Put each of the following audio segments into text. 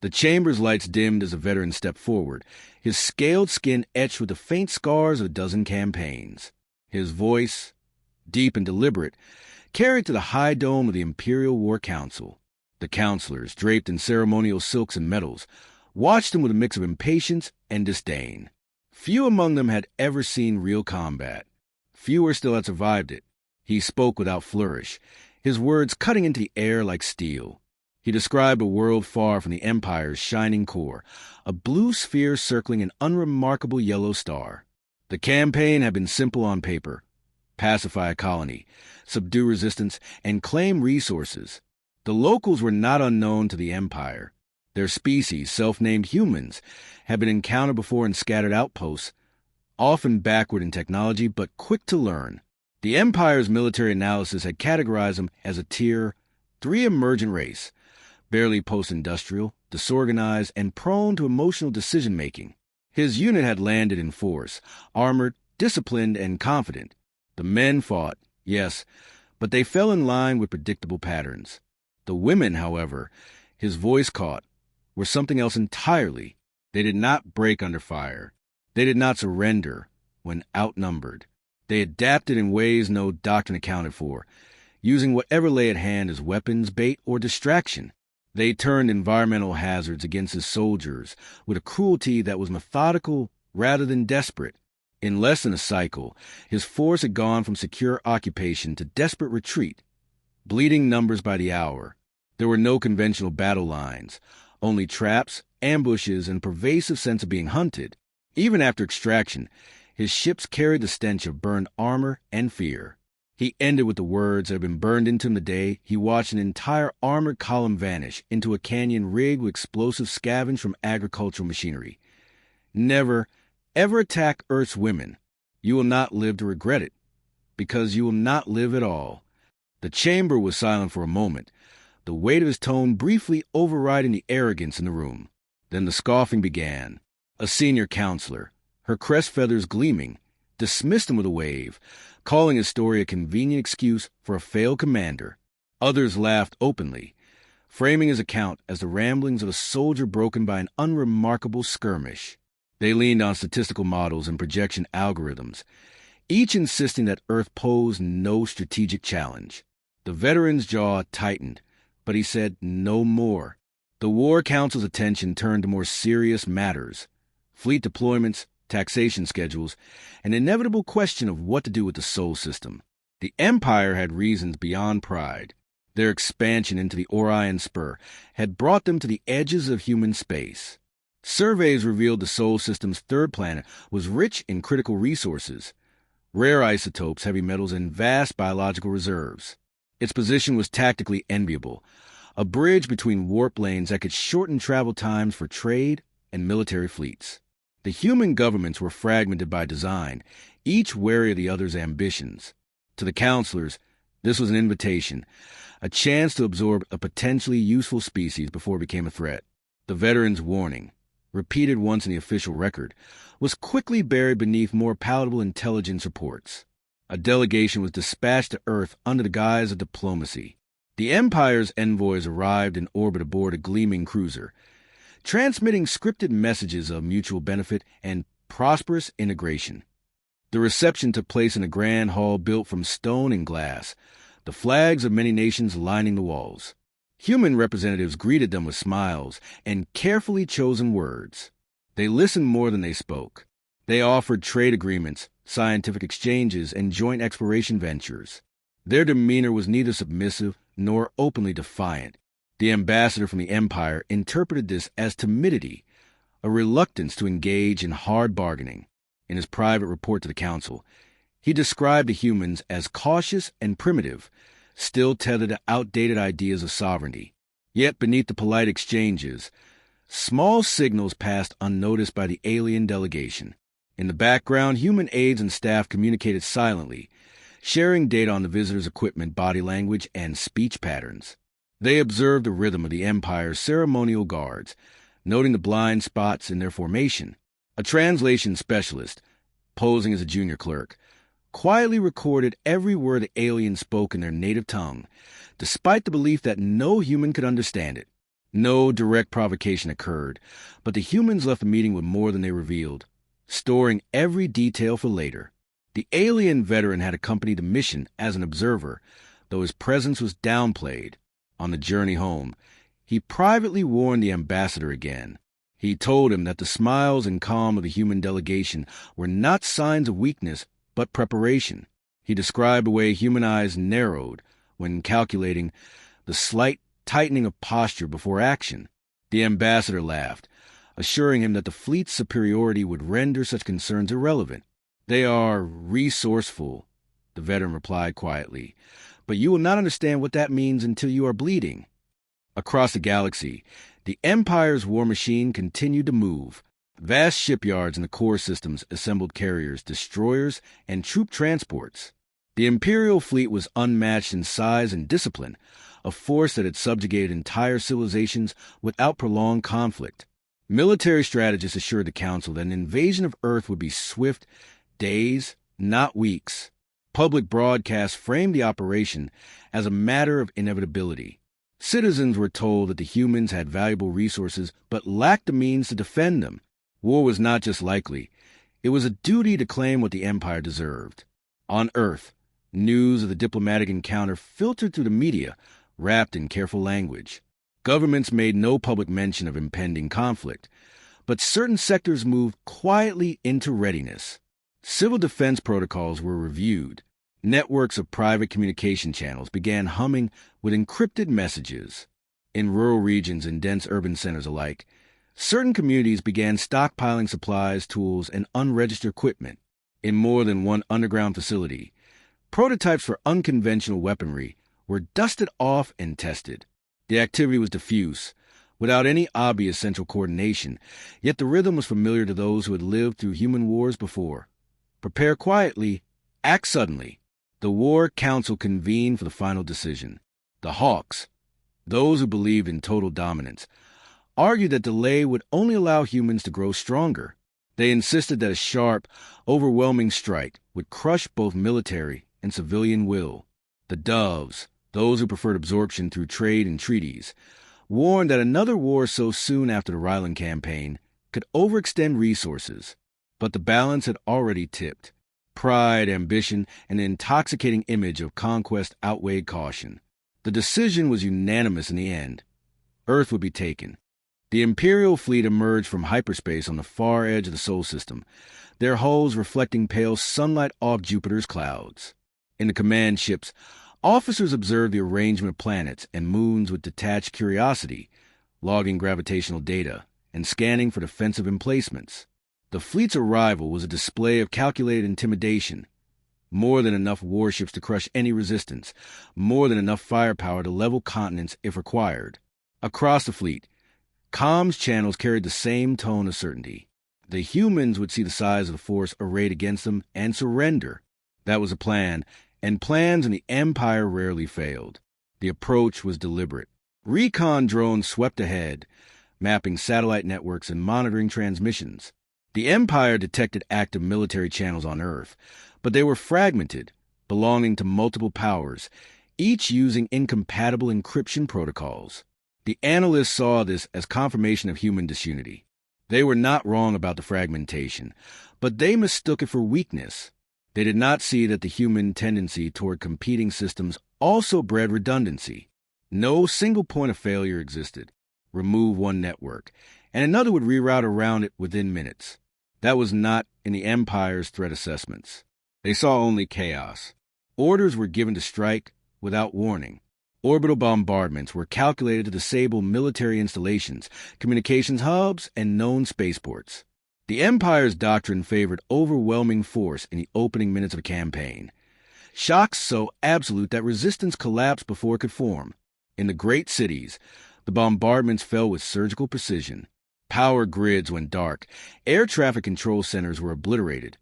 The chamber's lights dimmed as a veteran stepped forward, his scaled skin etched with the faint scars of a dozen campaigns. His voice, deep and deliberate, carried to the high dome of the Imperial War Council. The counselors, draped in ceremonial silks and metals, watched him with a mix of impatience and disdain. Few among them had ever seen real combat. Fewer still had survived it. He spoke without flourish, his words cutting into the air like steel. He described a world far from the Empire's shining core, a blue sphere circling an unremarkable yellow star. The campaign had been simple on paper. Pacify a colony, subdue resistance, and claim resources. The locals were not unknown to the Empire. Their species, self-named humans, had been encountered before in scattered outposts, often backward in technology but quick to learn. The Empire's military analysis had categorized them as a Tier 3 emergent race, barely post-industrial, disorganized, and prone to emotional decision-making. His unit had landed in force, armored, disciplined, and confident. The men fought, yes, but they fell in line with predictable patterns. The women, however, his voice caught, were something else entirely. They did not break under fire. They did not surrender when outnumbered. They adapted in ways no doctrine accounted for, using whatever lay at hand as weapons, bait, or distraction. They turned environmental hazards against his soldiers with a cruelty that was methodical rather than desperate. In less than a cycle, his force had gone from secure occupation to desperate retreat, bleeding numbers by the hour. There were no conventional battle lines, only traps, ambushes, and a pervasive sense of being hunted. Even after extraction, his ships carried the stench of burned armor and fear. He ended with the words that had been burned into him the day he watched an entire armored column vanish into a canyon rigged with explosives scavenged from agricultural machinery. Never, ever attack Earth's women. You will not live to regret it, because you will not live at all. The chamber was silent for a moment, the weight of his tone briefly overriding the arrogance in the room. Then the scoffing began. A senior counselor, her crest feathers gleaming, dismissed him with a wave, calling his story a convenient excuse for a failed commander. Others laughed openly, framing his account as the ramblings of a soldier broken by an unremarkable skirmish. They leaned on statistical models and projection algorithms, each insisting that Earth posed no strategic challenge. The veteran's jaw tightened, but he said no more. The War Council's attention turned to more serious matters: fleet deployments, taxation schedules, an inevitable question of what to do with the Sol system. The Empire had reasons beyond pride. Their expansion into the Orion Spur had brought them to the edges of human space. Surveys revealed the Sol system's third planet was rich in critical resources, rare isotopes, heavy metals, and vast biological reserves. Its position was tactically enviable, a bridge between warp lanes that could shorten travel times for trade and military fleets. The human governments were fragmented by design, each wary of the other's ambitions. To the counselors, this was an invitation, a chance to absorb a potentially useful species before it became a threat. The veteran's warning, repeated once in the official record, was quickly buried beneath more palatable intelligence reports. A delegation was dispatched to Earth under the guise of diplomacy. The Empire's envoys arrived in orbit aboard a gleaming cruiser, transmitting scripted messages of mutual benefit and prosperous integration. The reception took place in a grand hall built from stone and glass, the flags of many nations lining the walls. Human representatives greeted them with smiles and carefully chosen words. They listened more than they spoke. They offered trade agreements, scientific exchanges, and joint exploration ventures. Their demeanor was neither submissive nor openly defiant. The ambassador from the Empire interpreted this as timidity, a reluctance to engage in hard bargaining. In his private report to the Council, he described the humans as cautious and primitive, still tethered to outdated ideas of sovereignty. Yet beneath the polite exchanges, small signals passed unnoticed by the alien delegation. In the background, human aides and staff communicated silently, sharing data on the visitors' equipment, body language, and speech patterns. They observed the rhythm of the Empire's ceremonial guards, noting the blind spots in their formation. A translation specialist, posing as a junior clerk, quietly recorded every word the aliens spoke in their native tongue, despite the belief that no human could understand it. No direct provocation occurred, but the humans left the meeting with more than they revealed, storing every detail for later. The alien veteran had accompanied the mission as an observer, though his presence was downplayed. On the journey home, he privately warned the ambassador again. He told him that the smiles and calm of the human delegation were not signs of weakness, but preparation. He described the way human eyes narrowed when calculating the slight tightening of posture before action. The ambassador laughed, assuring him that the fleet's superiority would render such concerns irrelevant. "They are resourceful," the veteran replied quietly, "but you will not understand what that means until you are bleeding." Across the galaxy, the Empire's war machine continued to move. Vast shipyards in the core systems assembled carriers, destroyers, and troop transports. The Imperial fleet was unmatched in size and discipline, a force that had subjugated entire civilizations without prolonged conflict. Military strategists assured the Council that an invasion of Earth would be swift, days, not weeks. Public broadcasts framed the operation as a matter of inevitability. Citizens were told that the humans had valuable resources but lacked the means to defend them. War was not just likely, it was a duty to claim what the Empire deserved. On Earth, news of the diplomatic encounter filtered through the media, wrapped in careful language. Governments made no public mention of impending conflict, but certain sectors moved quietly into readiness. Civil defense protocols were reviewed. Networks of private communication channels began humming with encrypted messages. In rural regions and dense urban centers alike, certain communities began stockpiling supplies, tools, and unregistered equipment. In more than one underground facility, prototypes for unconventional weaponry were dusted off and tested. The activity was diffuse, without any obvious central coordination, yet the rhythm was familiar to those who had lived through human wars before. Prepare quietly, act suddenly. The War Council convened for the final decision. The Hawks, those who believed in total dominance, argued that delay would only allow humans to grow stronger. They insisted that a sharp, overwhelming strike would crush both military and civilian will. The Doves, those who preferred absorption through trade and treaties, warned that another war so soon after the Rylan campaign could overextend resources. But the balance had already tipped. Pride, ambition, and the intoxicating image of conquest outweighed caution. The decision was unanimous in the end. Earth would be taken. The Imperial fleet emerged from hyperspace on the far edge of the Sol system, their hulls reflecting pale sunlight off Jupiter's clouds. In the command ships, officers observed the arrangement of planets and moons with detached curiosity, logging gravitational data and scanning for defensive emplacements. The fleet's arrival was a display of calculated intimidation. More than enough warships to crush any resistance, more than enough firepower to level continents if required. Across the fleet, comms channels carried the same tone of certainty. The humans would see the size of the force arrayed against them and surrender. That was a plan, and plans in the Empire rarely failed. The approach was deliberate. Recon drones swept ahead, mapping satellite networks and monitoring transmissions. The Empire detected active military channels on Earth, but they were fragmented, belonging to multiple powers, each using incompatible encryption protocols. The analysts saw this as confirmation of human disunity. They were not wrong about the fragmentation, but they mistook it for weakness. They did not see that the human tendency toward competing systems also bred redundancy. No single point of failure existed. Remove one network, and another would reroute around it within minutes. That was not in the Empire's threat assessments. They saw only chaos. Orders were given to strike without warning. Orbital bombardments were calculated to disable military installations, communications hubs, and known spaceports. The Empire's doctrine favored overwhelming force in the opening minutes of a campaign. Shocks so absolute that resistance collapsed before it could form. In the great cities, the bombardments fell with surgical precision. Power grids went dark, air traffic control centers were obliterated,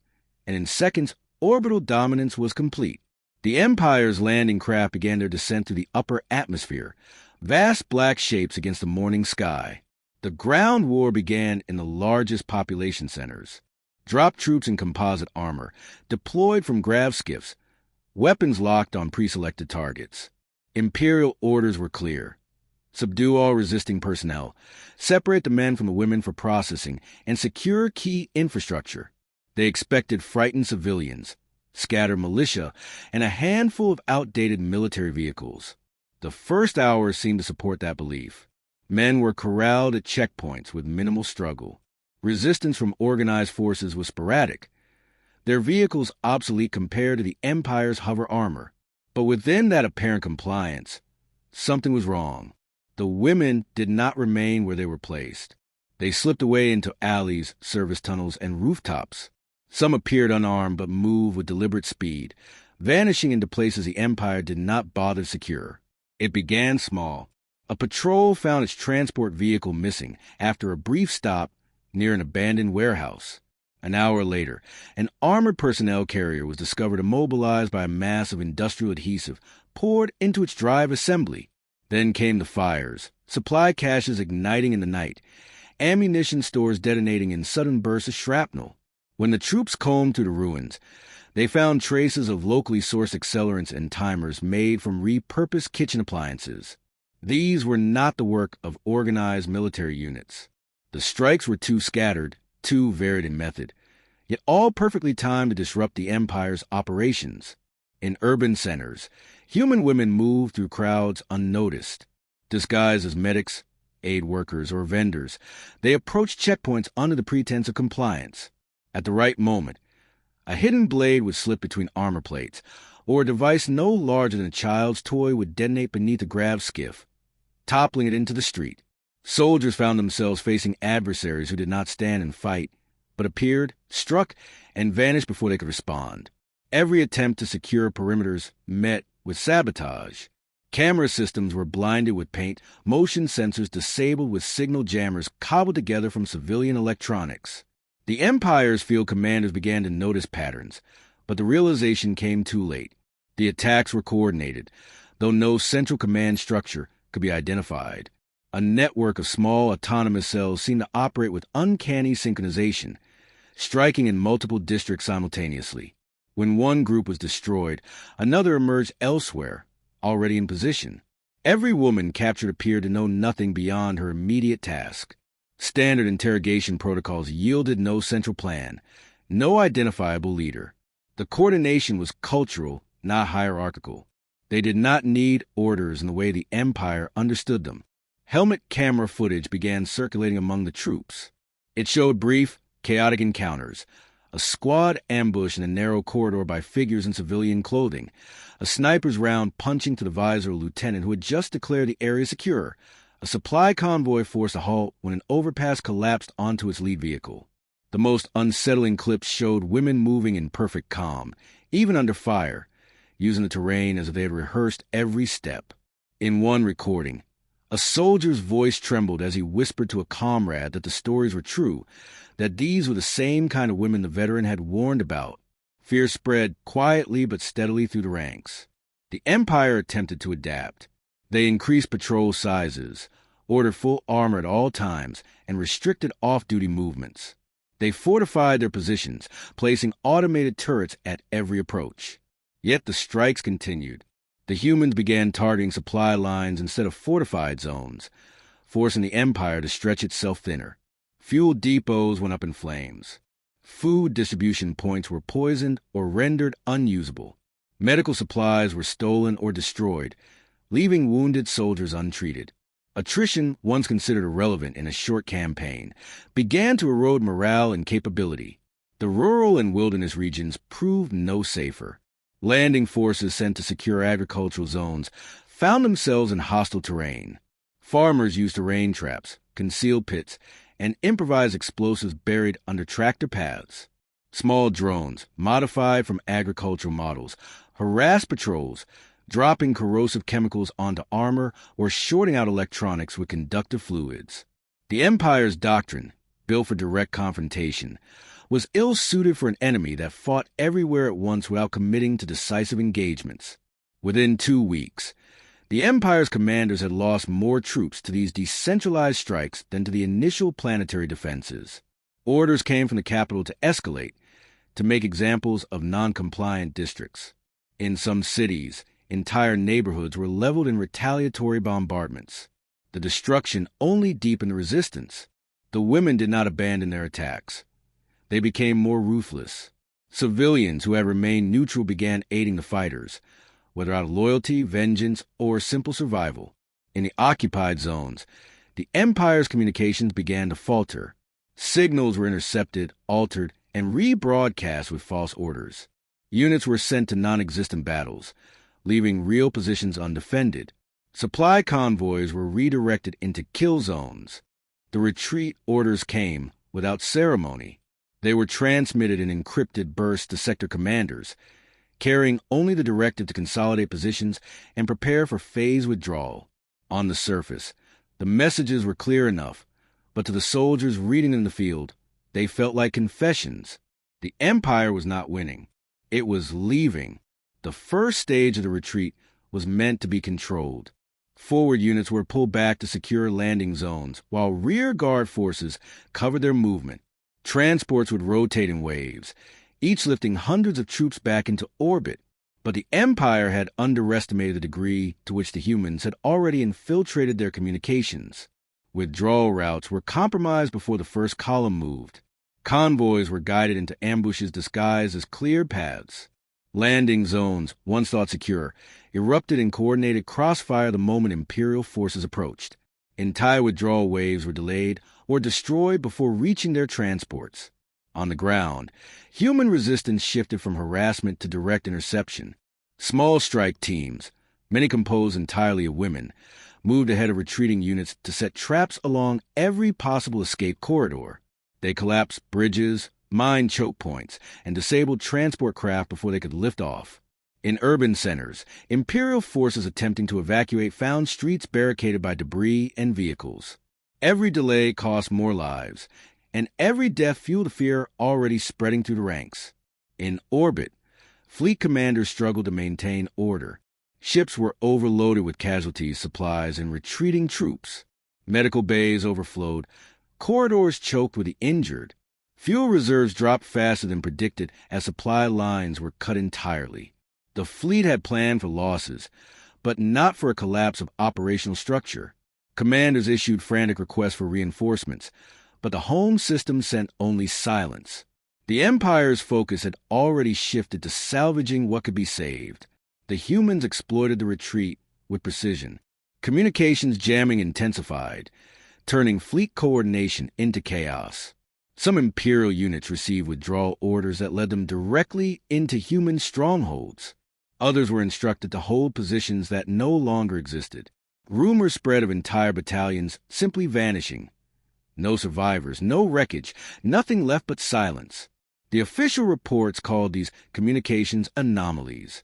and in seconds, orbital dominance was complete. The Empire's landing craft began their descent through the upper atmosphere, vast black shapes against the morning sky. The ground war began in the largest population centers. Drop troops in composite armor, deployed from grav skiffs, weapons locked on pre-selected targets. Imperial orders were clear. subdue all resisting personnel, separate the men from the women for processing, and secure key infrastructure. They expected frightened civilians, scattered militia, and a handful of outdated military vehicles. The first hours seemed to support that belief. Men were corralled at checkpoints with minimal struggle. Resistance from organized forces was sporadic, their vehicles obsolete compared to the Empire's hover armor. But within that apparent compliance, something was wrong. The women did not remain where they were placed. They slipped away into alleys, service tunnels, and rooftops. Some appeared unarmed but moved with deliberate speed, vanishing into places the Empire did not bother to secure. It began small. A patrol found its transport vehicle missing after a brief stop near an abandoned warehouse. An hour later, an armored personnel carrier was discovered immobilized by a mass of industrial adhesive poured into its drive assembly. Then came the fires, supply caches igniting in the night, ammunition stores detonating in sudden bursts of shrapnel. When the troops combed through the ruins, they found traces of locally sourced accelerants and timers made from repurposed kitchen appliances. These were not the work of organized military units. The strikes were too scattered, too varied in method, yet all perfectly timed to disrupt the Empire's operations. In urban centers, human women moved through crowds unnoticed. Disguised as medics, aid workers, or vendors, they approached checkpoints under the pretense of compliance. At the right moment, a hidden blade would slip between armor plates, or a device no larger than a child's toy would detonate beneath a grav skiff, toppling it into the street. Soldiers found themselves facing adversaries who did not stand and fight, but appeared, struck, and vanished before they could respond. Every attempt to secure perimeters met with sabotage. Camera systems were blinded with paint, motion sensors disabled with signal jammers cobbled together from civilian electronics. The Empire's field commanders began to notice patterns, but the realization came too late. The attacks were coordinated, though no central command structure could be identified. A network of small autonomous cells seemed to operate with uncanny synchronization, striking in multiple districts simultaneously. When one group was destroyed, another emerged elsewhere, already in position. Every woman captured appeared to know nothing beyond her immediate task. Standard interrogation protocols yielded no central plan, no identifiable leader. The coordination was cultural, not hierarchical. They did not need orders in the way the Empire understood them. Helmet camera footage began circulating among the troops. It showed brief, chaotic encounters, a squad ambush in a narrow corridor by figures in civilian clothing, a sniper's round punching to the visor of a lieutenant who had just declared the area secure, a supply convoy forced a halt when an overpass collapsed onto its lead vehicle. The most unsettling clips showed women moving in perfect calm, even under fire, using the terrain as if they had rehearsed every step. In one recording, a soldier's voice trembled as he whispered to a comrade that the stories were true, that these were the same kind of women the veteran had warned about. Fear spread quietly but steadily through the ranks. The Empire attempted to adapt. They increased patrol sizes, ordered full armor at all times, and restricted off-duty movements. They fortified their positions, placing automated turrets at every approach. Yet the strikes continued. The humans began targeting supply lines instead of fortified zones, forcing the Empire to stretch itself thinner. Fuel depots went up in flames. Food distribution points were poisoned or rendered unusable. Medical supplies were stolen or destroyed, leaving wounded soldiers untreated. Attrition, once considered irrelevant in a short campaign, began to erode morale and capability. The rural and wilderness regions proved no safer. Landing forces sent to secure agricultural zones found themselves in hostile terrain. Farmers used terrain traps, concealed pits, and improvised explosives buried under tractor paths. Small drones, modified from agricultural models, harassed patrols, dropping corrosive chemicals onto armor or shorting out electronics with conductive fluids. The Empire's doctrine, built for direct confrontation, was ill-suited for an enemy that fought everywhere at once without committing to decisive engagements. Within 2 weeks, the Empire's commanders had lost more troops to these decentralized strikes than to the initial planetary defenses. Orders came from the capital to escalate, to make examples of non-compliant districts. In some cities, entire neighborhoods were leveled in retaliatory bombardments. The destruction only deepened the resistance. The women did not abandon their attacks. They became more ruthless. Civilians who had remained neutral began aiding the fighters, whether out of loyalty, vengeance, or simple survival. In the occupied zones, the Empire's communications began to falter. Signals were intercepted, altered, and rebroadcast with false orders. Units were sent to non-existent battles, leaving real positions undefended. Supply convoys were redirected into kill zones. The retreat orders came without ceremony. They were transmitted in encrypted bursts to sector commanders, carrying only the directive to consolidate positions and prepare for phase withdrawal. On the surface, the messages were clear enough, but to the soldiers reading in the field, they felt like confessions. The Empire was not winning. It was leaving. The first stage of the retreat was meant to be controlled. Forward units were pulled back to secure landing zones, while rear guard forces covered their movement. Transports would rotate in waves, each lifting hundreds of troops back into orbit. But the Empire had underestimated the degree to which the humans had already infiltrated their communications. Withdrawal routes were compromised before the first column moved. Convoys were guided into ambushes disguised as cleared paths. Landing zones, once thought secure, erupted in coordinated crossfire the moment Imperial forces approached. Entire withdrawal waves were delayed or destroyed before reaching their transports. On the ground, human resistance shifted from harassment to direct interception. Small strike teams, many composed entirely of women, moved ahead of retreating units to set traps along every possible escape corridor. They collapsed bridges, mined choke points, and disabled transport craft before they could lift off. In urban centers, Imperial forces attempting to evacuate found streets barricaded by debris and vehicles. Every delay cost more lives, and every death fueled the fear already spreading through the ranks. In orbit, fleet commanders struggled to maintain order. Ships were overloaded with casualties, supplies, and retreating troops. Medical bays overflowed, corridors choked with the injured. Fuel reserves dropped faster than predicted as supply lines were cut entirely. The fleet had planned for losses, but not for a collapse of operational structure. Commanders issued frantic requests for reinforcements, but the home system sent only silence. The Empire's focus had already shifted to salvaging what could be saved. The humans exploited the retreat with precision. Communications jamming intensified, turning fleet coordination into chaos. Some Imperial units received withdrawal orders that led them directly into human strongholds. Others were instructed to hold positions that no longer existed. Rumors spread of entire battalions simply vanishing. No survivors, no wreckage, nothing left but silence. The official reports called these communications anomalies.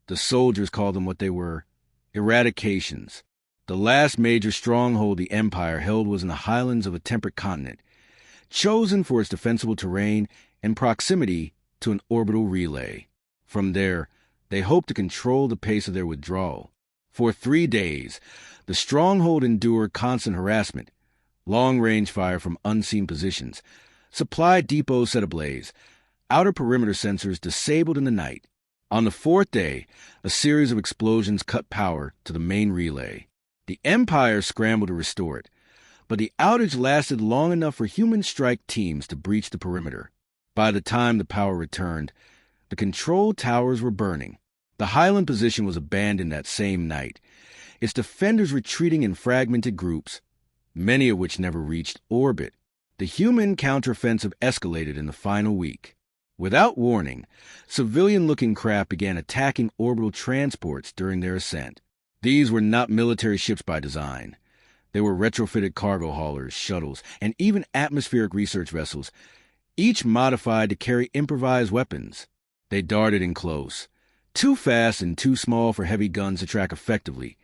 The soldiers called them what they were, eradications. The last major stronghold the Empire held was in the highlands of a temperate continent, chosen for its defensible terrain and proximity to an orbital relay. From there, they hoped to control the pace of their withdrawal. For 3 days, the stronghold endured constant harassment, long-range fire from unseen positions, supply depots set ablaze, outer perimeter sensors disabled in the night. On the 4th day, a series of explosions cut power to the main relay. The Empire scrambled to restore it, but the outage lasted long enough for human strike teams to breach the perimeter. By the time the power returned, the control towers were burning. The Highland position was abandoned that same night, its defenders retreating in fragmented groups, many of which never reached orbit. The human counteroffensive escalated in the final week. Without warning, civilian-looking craft began attacking orbital transports during their ascent. These were not military ships by design. They were retrofitted cargo haulers, shuttles, and even atmospheric research vessels, each modified to carry improvised weapons. They darted in close, too fast and too small for heavy guns to track effectively,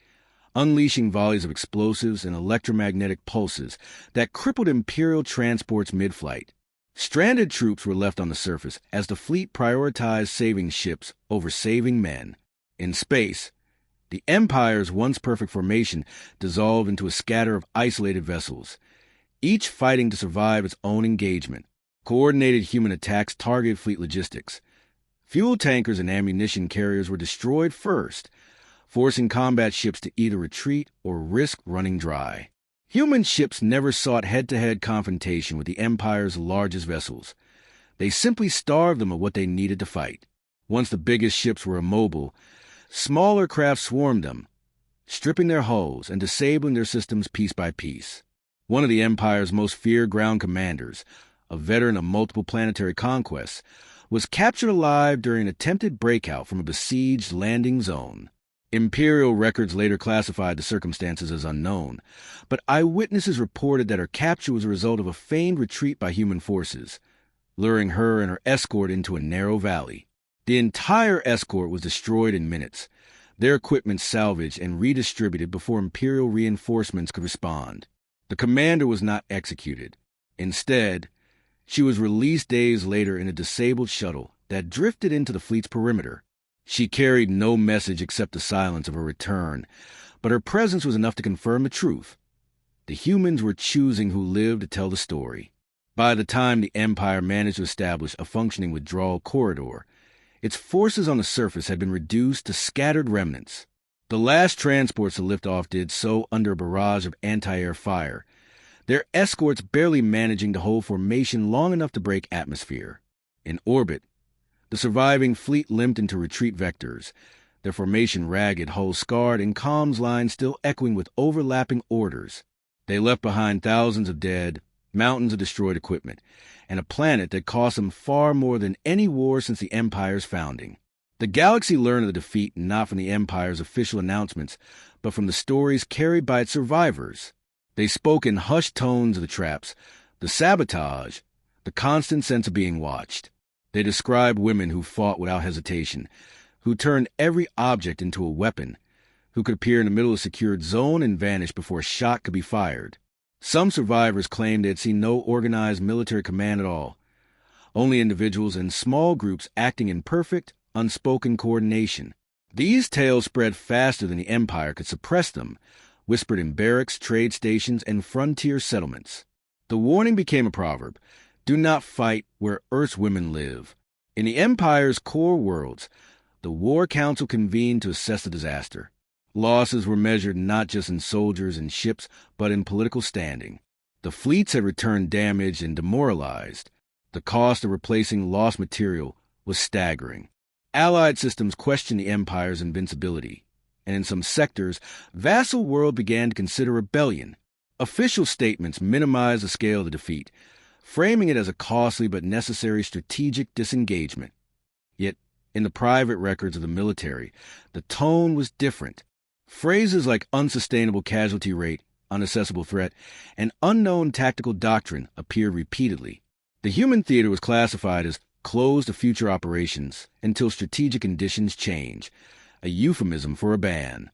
unleashing volleys of explosives and electromagnetic pulses that crippled Imperial transports mid-flight. Stranded troops were left on the surface as the fleet prioritized saving ships over saving men. In space, the Empire's once perfect formation dissolved into a scatter of isolated vessels, each fighting to survive its own engagement. Coordinated human attacks targeted fleet logistics. Fuel tankers and ammunition carriers were destroyed first, forcing combat ships to either retreat or risk running dry. Human ships never sought head-to-head confrontation with the Empire's largest vessels. They simply starved them of what they needed to fight. Once the biggest ships were immobile, smaller craft swarmed them, stripping their hulls and disabling their systems piece by piece. One of the Empire's most feared ground commanders, a veteran of multiple planetary conquests, was captured alive during an attempted breakout from a besieged landing zone. Imperial records later classified the circumstances as unknown, but eyewitnesses reported that her capture was a result of a feigned retreat by human forces, luring her and her escort into a narrow valley. The entire escort was destroyed in minutes, their equipment salvaged and redistributed before Imperial reinforcements could respond. The commander was not executed. Instead, she was released days later in a disabled shuttle that drifted into the fleet's perimeter. She carried no message except the silence of her return, but her presence was enough to confirm the truth. The humans were choosing who lived to tell the story. By the time the Empire managed to establish a functioning withdrawal corridor, its forces on the surface had been reduced to scattered remnants. The last transports to lift off did so under a barrage of anti-air fire, their escorts barely managing to hold formation long enough to break atmosphere. In orbit, the surviving fleet limped into retreat vectors, their formation ragged, hulls scarred, and comms lines still echoing with overlapping orders. They left behind thousands of dead, mountains of destroyed equipment, and a planet that cost them far more than any war since the Empire's founding. The galaxy learned of the defeat not from the Empire's official announcements, but from the stories carried by its survivors. They spoke in hushed tones of the traps, the sabotage, the constant sense of being watched. They described women who fought without hesitation, who turned every object into a weapon, who could appear in the middle of a secured zone and vanish before a shot could be fired. Some survivors claimed they had seen no organized military command at all, only individuals in small groups acting in perfect, unspoken coordination. These tales spread faster than the Empire could suppress them, whispered in barracks, trade stations, and frontier settlements. The warning became a proverb: do not fight where Earth's women live. In the Empire's core worlds, the War Council convened to assess the disaster. Losses were measured not just in soldiers and ships, but in political standing. The fleets had returned damaged and demoralized. The cost of replacing lost material was staggering. Allied systems questioned the Empire's invincibility, and in some sectors, vassal world began to consider rebellion. Official statements minimized the scale of the defeat, framing it as a costly but necessary strategic disengagement. Yet, in the private records of the military, the tone was different. Phrases like unsustainable casualty rate, unaccessible threat, and unknown tactical doctrine appeared repeatedly. The human theater was classified as closed to future operations until strategic conditions change, a euphemism for a ban.